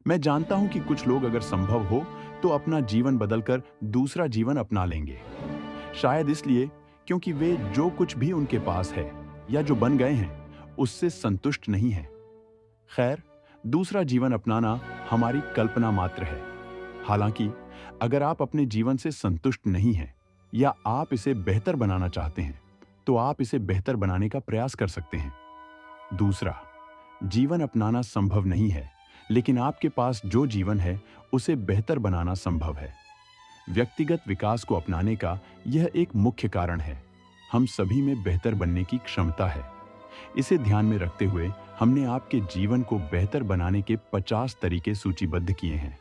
मैं जानता हूं कि कुछ लोग अगर संभव हो तो अपना जीवन बदलकर दूसरा जीवन अपना लेंगे। शायद इसलिए क्योंकि वे जो कुछ भी उनके पास है या जो बन गए हैं उससे संतुष्ट नहीं हैं। खैर, दूसरा जीवन अपनाना हमारी कल्पना मात्र है। हालांकि अगर आप अपने जीवन से संतुष्ट नहीं हैं या आप इसे बेहतर बनाना चाहते हैं, तो आप इसे बेहतर बनाने का प्रयास कर सकते हैं। दूसरा, जीवन अपनाना संभव नहीं है, लेकिन आपके पास जो जीवन है उसे बेहतर बनाना संभव है। व्यक्तिगत विकास को अपनाने का यह एक मुख्य कारण है। हम सभी में बेहतर बनने की क्षमता है। इसे ध्यान में रखते हुए हमने आपके जीवन को बेहतर बनाने के 50 तरीके सूचीबद्ध किए हैं।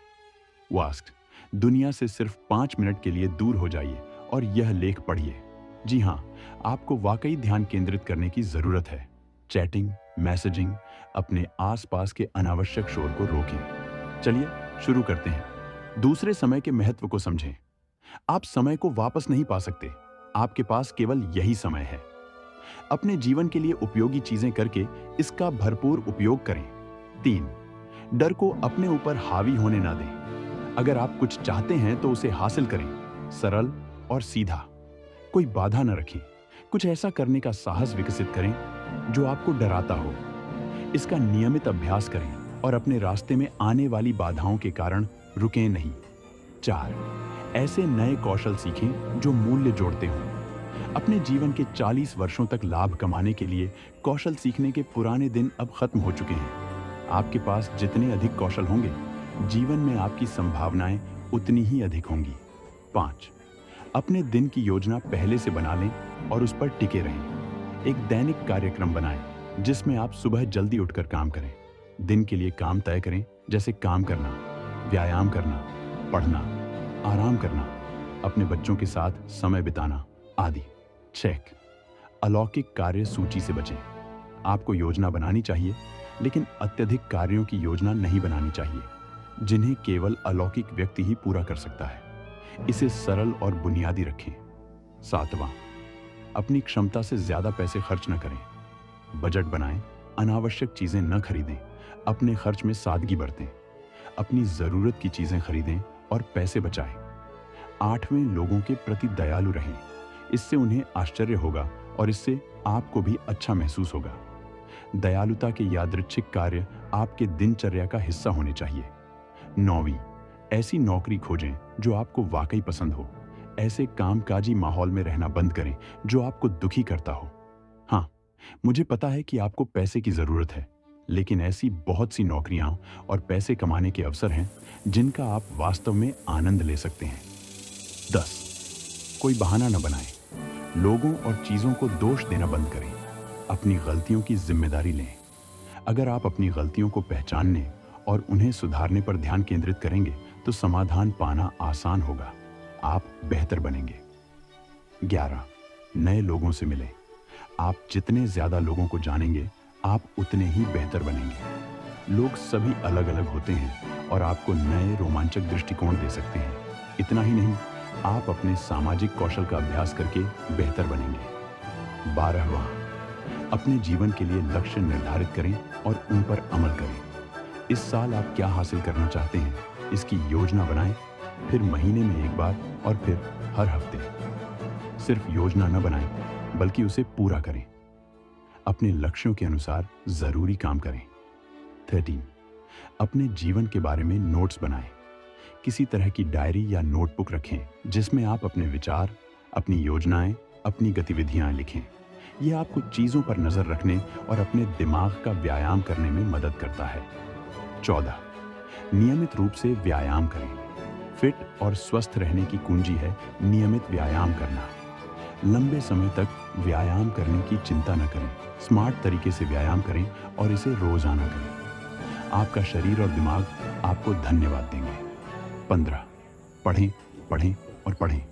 वास्ट, दुनिया से सिर्फ 5 मिनट के लिए दूर हो जाइए और यह लेख पढ़िए। जी हाँ, आपको वाकई ध्यान केंद्रित करने की जरूरत है। चैटिंग, मैसेजिंग, अपने आसपास के अनावश्यक शोर को रोकें। चलिए शुरू करते हैं। दूसरे समय के महत्व को समझें। आप समय को वापस नहीं पा सकते। आपके पास केवल यही समय है। अपने जीवन के लिए उपयोगी चीजें करके इसका भरपूर उपयोग करें। 3, डर को अपने ऊपर हावी होने ना दें। अगर आप कुछ चाहते हैं तो उसे हासिल करें, सरल और सीधा। कोई बाधा न रखें। कुछ ऐसा करने का साहस विकसित करें जो आपको डराता हो। इसका नियमित अभ्यास करें और अपने रास्ते में आने वाली बाधाओं के कारण रुकें नहीं। 4, ऐसे नए कौशल सीखें जो मूल्य जोड़ते हों। अपने जीवन के 40 वर्षों तक लाभ कमाने के लिए कौशल सीखने के पुराने दिन अब खत्म हो चुके हैं। आपके पास जितने अधिक कौशल होंगे, जीवन में आपकी संभावनाएं उतनी ही अधिक होंगी। 5, अपने दिन की योजना पहले से बना लें और उस पर टिके रहें। एक दैनिक कार्यक्रम बनाएं जिसमें आप सुबह जल्दी उठकर काम करें। दिन के लिए काम तय करें, जैसे काम करना, व्यायाम करना, पढ़ना, आराम करना, अपने बच्चों के साथ समय बिताना आदि। 6, अलौकिक कार्य सूची से बचें। आपको योजना बनानी चाहिए, लेकिन अत्यधिक कार्यों की योजना नहीं बनानी चाहिए जिन्हें केवल अलौकिक व्यक्ति ही पूरा कर सकता है। इसे सरल और बुनियादी रखें। 7वां, अपनी क्षमता से ज्यादा पैसे खर्च न करें। बजट बनाएं, अनावश्यक चीजें न खरीदें, अपने खर्च में सादगी बरतें, अपनी जरूरत की चीजें खरीदें और पैसे बचाएं। 8वें, लोगों के प्रति दयालु रहें। इससे उन्हें आश्चर्य होगा और इससे आपको भी अच्छा महसूस होगा। दयालुता के यादृच्छिक कार्य आपके दिनचर्या का हिस्सा होने चाहिए। 9वीं, ऐसी नौकरी खोजें जो आपको वाकई पसंद हो। ऐसे कामकाजी माहौल में रहना बंद करें जो आपको दुखी करता हो। हाँ, मुझे पता है कि आपको पैसे की जरूरत है, लेकिन ऐसी बहुत सी नौकरियां और पैसे कमाने के अवसर हैं जिनका आप वास्तव में आनंद ले सकते हैं। 10, कोई बहाना न बनाएं। लोगों और चीजों को दोष देना बंद करें। अपनी गलतियों की जिम्मेदारी लें। अगर आप अपनी गलतियों को पहचानने और उन्हें सुधारने पर ध्यान केंद्रित करेंगे तो समाधान पाना आसान होगा। आप बेहतर बनेंगे। 11, नए लोगों से मिलें। आप जितने ज्यादा लोगों को जानेंगे, आप उतने ही बेहतर बनेंगे। लोग सभी अलग अलग होते हैं और आपको नए रोमांचक दृष्टिकोण दे सकते हैं। इतना ही नहीं, आप अपने सामाजिक कौशल का अभ्यास करके बेहतर बनेंगे। 12वां, अपने जीवन के लिए लक्ष्य निर्धारित करें और उन पर अमल करें। इस साल आप क्या हासिल करना चाहते हैं, इसकी योजना बनाएं, फिर महीने में एक बार और फिर हर हफ्ते। सिर्फ योजना न बनाएं, बल्कि उसे पूरा करें। अपने लक्ष्यों के अनुसार जरूरी काम करें। 13, अपने जीवन के बारे में नोट्स बनाएं। किसी तरह की डायरी या नोटबुक रखें जिसमें आप अपने विचार, अपनी योजनाएं, अपनी गतिविधियां लिखें। यह आपको चीजों पर नजर रखने और अपने दिमाग का व्यायाम करने में मदद करता है। 14, नियमित रूप से व्यायाम करें। फिट और स्वस्थ रहने की कुंजी है नियमित व्यायाम करना। लंबे समय तक व्यायाम करने की चिंता न करें। स्मार्ट तरीके से व्यायाम करें और इसे रोजाना करें। आपका शरीर और दिमाग आपको धन्यवाद देंगे। 15, पढ़ें, पढ़ें और पढ़ें।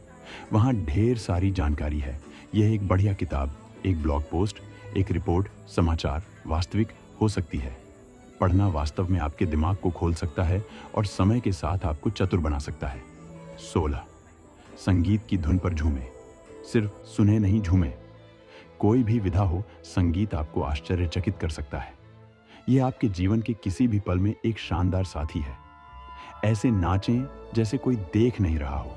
वहाँ ढेर सारी जानकारी है। यह एक बढ़िया किताब, एक ब्लॉग पोस्ट, एक रिपोर्ट, समाचार, वास्तविक हो सकती है। पढ़ना वास्तव में आपके दिमाग को खोल सकता है और समय के साथ आपको चतुर बना सकता है। 16, संगीत की धुन पर झूमें। सिर्फ सुने नहीं, झूमें। कोई भी विधा हो, संगीत आपको आश्चर्यचकित कर सकता है। ये आपके जीवन के किसी भी पल में एक शानदार साथी है। ऐसे नाचें जैसे कोई देख नहीं रहा हो।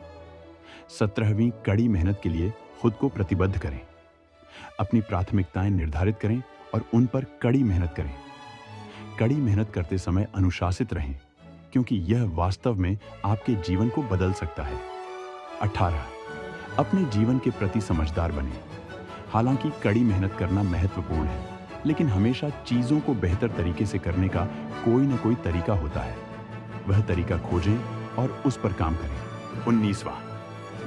17वीं कड़ी मेहनत के लिए खुद को प्रतिबद्ध करें। अपनी प्राथमिकताएं निर्धारित करें और उन पर कड़ी मेहनत करें। कड़ी मेहनत करते समय अनुशासित रहें, क्योंकि यह वास्तव में आपके जीवन को बदल सकता है। 18 अपने जीवन के प्रति समझदार बने। हालांकि कड़ी मेहनत करना महत्वपूर्ण है, लेकिन हमेशा चीजों को बेहतर तरीके से करने का कोई न कोई तरीका होता है। वह तरीका खोजें और उस पर काम करें। 19वां,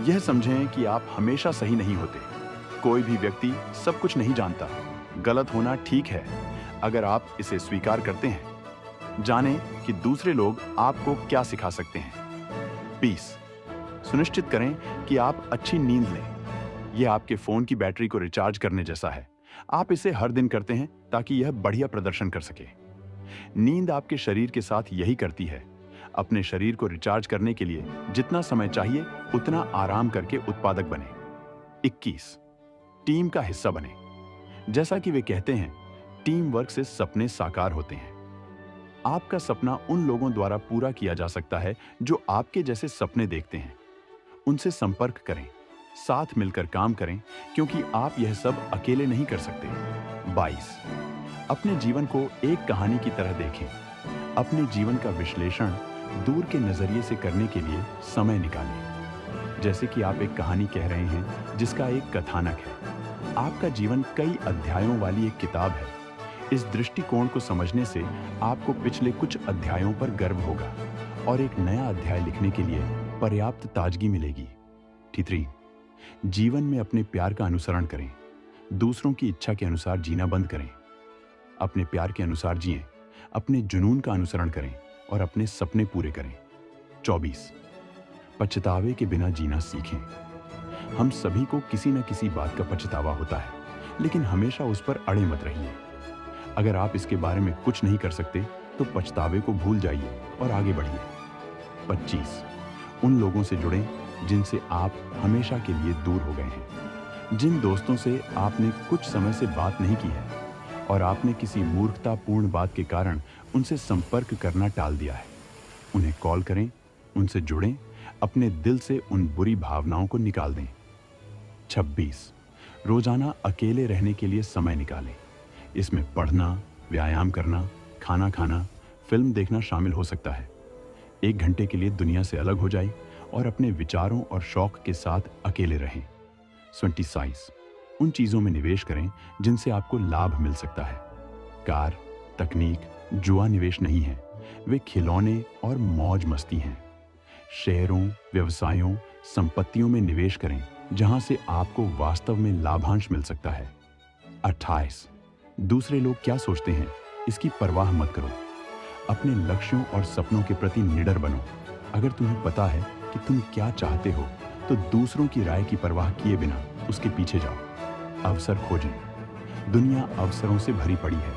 यह समझें कि आप हमेशा सही नहीं होते। कोई भी व्यक्ति सब कुछ नहीं जानता। गलत होना ठीक है अगर आप इसे स्वीकार करते हैं। जानें कि दूसरे लोग आपको क्या सिखा सकते हैं। 20 सुनिश्चित करें कि आप अच्छी नींद लें। यह आपके फोन की बैटरी को रिचार्ज करने जैसा है। आप इसे हर दिन करते हैं ताकि यह बढ़िया प्रदर्शन कर सके। नींद आपके शरीर के साथ यही करती है। अपने शरीर को रिचार्ज करने के लिए जितना समय चाहिए उतना आराम करके उत्पादक बने। 21 टीम का हिस्सा बने। जैसा कि वे कहते हैं, टीम वर्क से सपने साकार होते हैं। आपका सपना उन लोगों द्वारा पूरा किया जा सकता है जो आपके जैसे सपने देखते हैं। उनसे संपर्क करें, साथ मिलकर काम करें, क्योंकि आप यह सब अकेले नहीं कर सकते। 22 अपने जीवन को एक कहानी की तरह देखें। अपने जीवन का विश्लेषण दूर के नजरिए से करने के लिए समय निकालें। जैसे कि आप एक कहानी कह रहे हैं जिसका एक कथानक है। आपका जीवन कई अध्यायों वाली एक किताब है। इस दृष्टिकोण को समझने से आपको पिछले कुछ अध्यायों पर गर्व होगा और एक नया अध्याय लिखने के लिए पर्याप्त ताजगी मिलेगी। 23 जीवन में अपने प्यार का अनुसरण करें। दूसरों की इच्छा के अनुसार जीना बंद करें। अपने प्यार के अनुसार जिएं। अपने जुनून का अनुसरण करें और अपने सपने पूरे करें। 24 पछतावे के बिना जीना सीखें। हम सभी को किसी न किसी बात का पछतावा होता है, लेकिन हमेशा उस पर अड़े मत रहिए। अगर आप इसके बारे में कुछ नहीं कर सकते तो पछतावे को भूल जाइए और आगे बढ़िए। 25 उन लोगों से जुड़ें जिनसे आप हमेशा के लिए दूर हो गए हैं। जिन दोस्तों से आपने कुछ समय से बात नहीं की है और आपने किसी मूर्खतापूर्ण बात के कारण उनसे संपर्क करना टाल दिया है, उन्हें कॉल करें, उनसे जुड़ें, अपने दिल से उन बुरी भावनाओं को निकाल दें। 26 रोजाना अकेले रहने के लिए समय निकालें। इसमें पढ़ना, व्यायाम करना, खाना खाना, फिल्म देखना शामिल हो सकता है। 1 घंटे के लिए दुनिया से अलग हो जाए और अपने विचारों और शौक के साथ अकेले रहें। 27 उन चीजों में निवेश करें जिनसे आपको लाभ मिल सकता है। कार, तकनीक, जुआ निवेश नहीं है, वे खिलौने और मौज मस्ती हैं। शेयरों, व्यवसायों, संपत्तियों में निवेश करें जहां से आपको वास्तव में लाभांश मिल सकता है। 28 दूसरे लोग क्या सोचते हैं इसकी परवाह मत करो। अपने लक्ष्यों और सपनों के प्रति निडर बनो। अगर तुम्हें पता है कि तुम क्या चाहते हो तो दूसरों की राय की परवाह किए बिना उसके पीछे जाओ। अवसर खोजें। दुनिया अवसरों से भरी पड़ी है।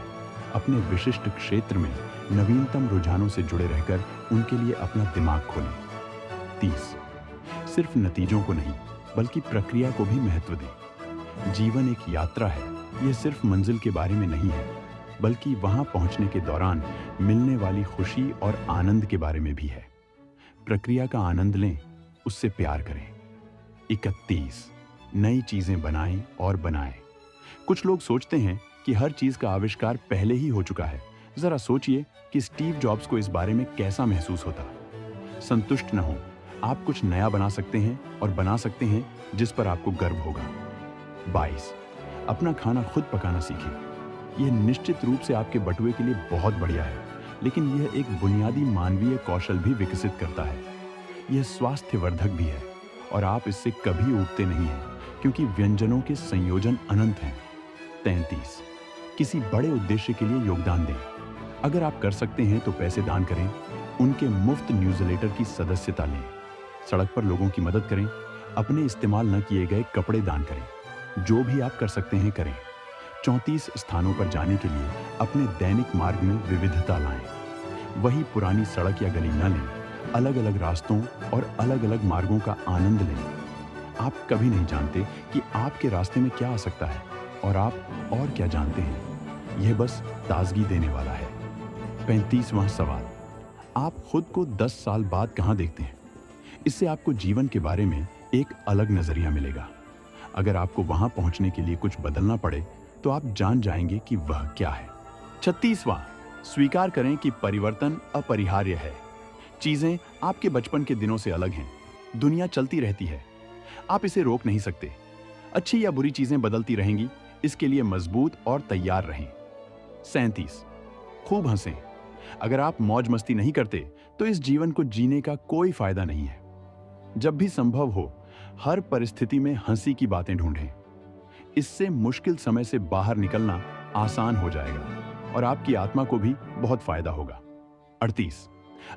अपने विशिष्ट क्षेत्र में नवीनतम रुझानों से जुड़े रहकर उनके लिए अपना दिमाग खोलें। 30 सिर्फ नतीजों को नहीं बल्कि प्रक्रिया को भी महत्व दें। जीवन एक यात्रा है। यह सिर्फ मंजिल के बारे में नहीं है, बल्कि वहां पहुंचने के दौरान मिलने वाली खुशी और आनंद के बारे में भी है। प्रक्रिया का आनंद लें, उससे प्यार करें। 31 नई चीजें बनाएं और बनाएं। कुछ लोग सोचते हैं कि हर चीज का आविष्कार पहले ही हो चुका है। जरा सोचिए कि स्टीव जॉब्स को इस बारे में कैसा महसूस होता। संतुष्ट न हो, आप कुछ नया बना सकते हैं और बना सकते हैं जिस पर आपको गर्व होगा। 22 अपना खाना खुद पकाना सीखें। यह निश्चित रूप से आपके बटुए के लिए बहुत बढ़िया है, लेकिन यह एक बुनियादी मानवीय कौशल भी विकसित करता है। यह स्वास्थ्यवर्धक भी है और आप इससे कभी ऊबते नहीं हैं, क्योंकि व्यंजनों के संयोजन अनंत हैं। 33 किसी बड़े उद्देश्य के लिए योगदान दें। अगर आप कर सकते हैं तो पैसे दान करें। उनके मुफ्त न्यूज़लेटर की सदस्यता लें। सड़क पर लोगों की मदद करें। अपने इस्तेमाल न किए गए कपड़े दान करें। जो भी आप कर सकते हैं करें। 34 स्थानों पर जाने के लिए अपने दैनिक मार्ग में विविधता लाएं। वही पुरानी सड़क या गली न लें। अलग अलग रास्तों और अलग अलग मार्गों का आनंद लें। आप कभी नहीं जानते कि आपके रास्ते में क्या आ सकता है और आप और क्या जानते हैं। यह बस ताजगी देने वाला है। 35वां सवाल, आप खुद को 10 साल बाद कहां देखते हैं? इससे आपको जीवन के बारे में एक अलग नजरिया मिलेगा। अगर आपको वहां पहुंचने के लिए कुछ बदलना पड़े तो आप जान जाएंगे कि वह क्या है। 36वां, स्वीकार करें कि परिवर्तन अपरिहार्य है। चीजें आपके बचपन के दिनों से अलग हैं। दुनिया चलती रहती है, आप इसे रोक नहीं सकते। अच्छी या बुरी चीजें बदलती रहेंगी, इसके लिए मजबूत और तैयार रहें। 37, खूब हंसें। अगर आप मौज मस्ती नहीं करते तो इस जीवन को जीने का कोई फायदा नहीं है। जब भी संभव हो, हर परिस्थिति में हंसी की बातें ढूंढें। इससे मुश्किल समय से बाहर निकलना आसान हो जाएगा और आपकी आत्मा को भी बहुत फायदा होगा। 38,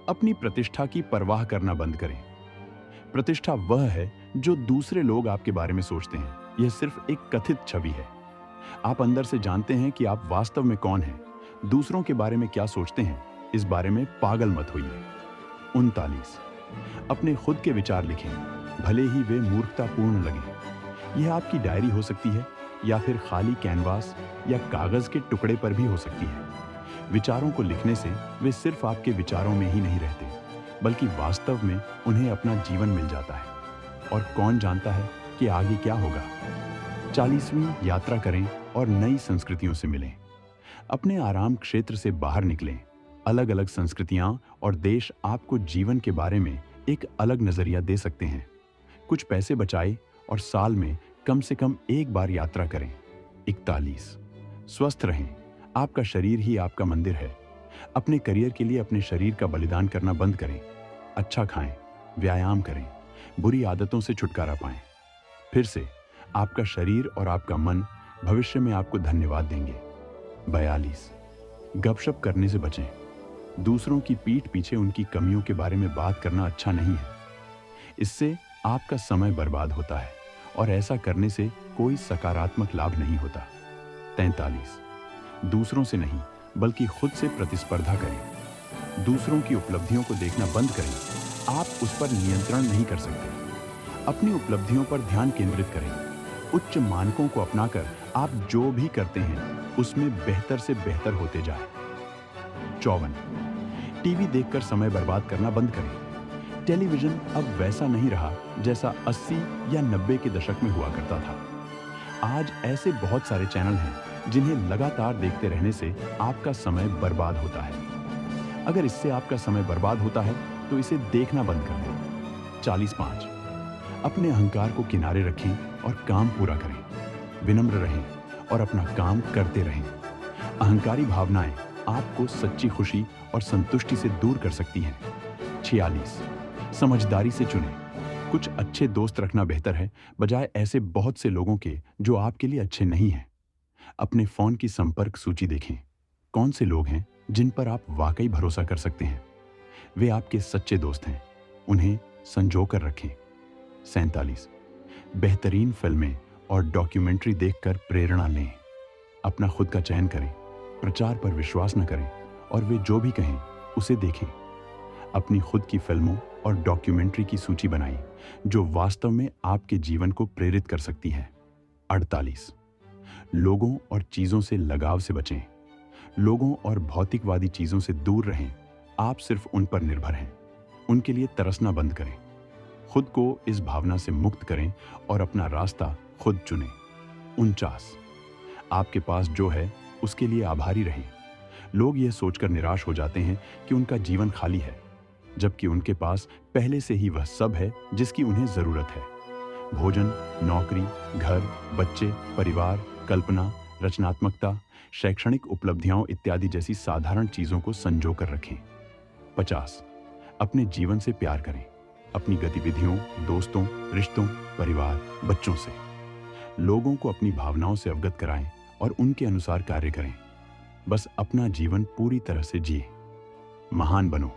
अपनी प्रतिष्ठा की परवाह करना बंद करें। प्रतिष्ठा वह है जो दूसरे लोग आपके बारे में सोचते हैं। यह सिर्फ एक कथित छवि है। आप अंदर से जानते हैं कि आप वास्तव में कौन हैं। दूसरों के बारे में क्या सोचते हैं, इस बारे में पागल मत होइए। 39, अपने खुद के विचार लिखें, भले ही वे मूर्खतापूर्ण लगें। यह आपकी डायरी हो सकती है या फिर खाली कैनवास या कागज के टुकड़े पर भी हो सकती है। विचारों को लिखने से वे सिर्फ आपके विचारों में ही नहीं रहते, बल्कि वास्तव में उन्हें अपना जीवन मिल जाता है। और कौन जानता है कि आगे क्या होगा। 40वीं यात्रा करें और नई संस्कृतियों से मिलें। अपने आराम क्षेत्र से बाहर निकलें। अलग अलग संस्कृतियां और देश आपको जीवन के बारे में एक अलग नजरिया दे सकते हैं। कुछ पैसे बचाएं और साल में कम से कम एक बार यात्रा करें। 41, स्वस्थ रहें। आपका शरीर ही आपका मंदिर है। अपने करियर के लिए अपने शरीर का बलिदान करना बंद करें। अच्छा खाएं, व्यायाम करें, बुरी आदतों से छुटकारा पाएं। फिर से, आपका शरीर और आपका मन भविष्य में आपको धन्यवाद देंगे। 42, गपशप करने से बचें। दूसरों की पीठ पीछे उनकी कमियों के बारे में बात करना अच्छा नहीं है। इससे आपका समय बर्बाद होता है और ऐसा करने से कोई सकारात्मक लाभ नहीं होता। 43, दूसरों से नहीं बल्कि खुद से प्रतिस्पर्धा करें। दूसरों की उपलब्धियों को देखना बंद करें। आप उस पर नियंत्रण नहीं कर सकते। अपनी उपलब्धियों पर ध्यान केंद्रित करें। उच्च मानकों को अपनाकर आप जो भी करते हैं उसमें बेहतर से बेहतर होते जाएं। 54, टीवी देखकर समय बर्बाद करना बंद करें। टेलीविजन अब वैसा नहीं रहा जैसा 80 या 90 के दशक में हुआ करता था। आज ऐसे बहुत सारे चैनल हैं जिन्हें लगातार देखते रहने से आपका समय बर्बाद होता है। अगर इससे आपका समय बर्बाद होता है तो इसे देखना बंद कर दें। 45, अपने अहंकार को किनारे रखें और काम पूरा करें। विनम्र रहें और अपना काम करते रहें। अहंकारी भावनाएं आपको सच्ची खुशी और संतुष्टि से दूर कर सकती हैं। 46, समझदारी से चुनें। कुछ अच्छे दोस्त रखना बेहतर है बजाय ऐसे बहुत से लोगों के जो आपके लिए अच्छे नहीं हैं। अपने फोन की संपर्क सूची देखें। कौन से लोग हैं जिन पर आप वाकई भरोसा कर सकते हैं। वे आपके सच्चे दोस्त हैं, उन्हें संजो कर रखें। 47, बेहतरीन फिल्में और डॉक्यूमेंट्री देखकर प्रेरणा लें। अपना खुद का चयन करें, प्रचार पर विश्वास न करें और वे जो भी कहें उसे देखें। अपनी खुद की फिल्मों और डॉक्यूमेंट्री की सूची बनाएं जो वास्तव में आपके जीवन को प्रेरित कर सकती हैं। 48, लोगों और चीजों से लगाव से बचें। लोगों और भौतिकवादी चीजों से दूर रहें। आप सिर्फ उन पर निर्भर हैं। उनके लिए तरसना बंद करें। खुद को इस भावना से मुक्त करें और अपना रास्ता खुद चुनें। 49, आपके पास जो है उसके लिए आभारी रहें। लोग यह सोचकर निराश हो जाते हैं कि उनका जीवन खाली है, जबकि उनके पास पहले से ही वह सब है जिसकी उन्हें जरूरत है। भोजन, नौकरी, घर, बच्चे, परिवार, कल्पना, रचनात्मकता, शैक्षणिक उपलब्धियां इत्यादि जैसी साधारण चीजों को संजो कर रखें। 50, अपने जीवन से प्यार करें। अपनी गतिविधियों, दोस्तों, रिश्तों, परिवार, बच्चों से। लोगों को अपनी भावनाओं से अवगत कराएं और उनके अनुसार कार्य करें। बस अपना जीवन पूरी तरह से जिए। महान बनो।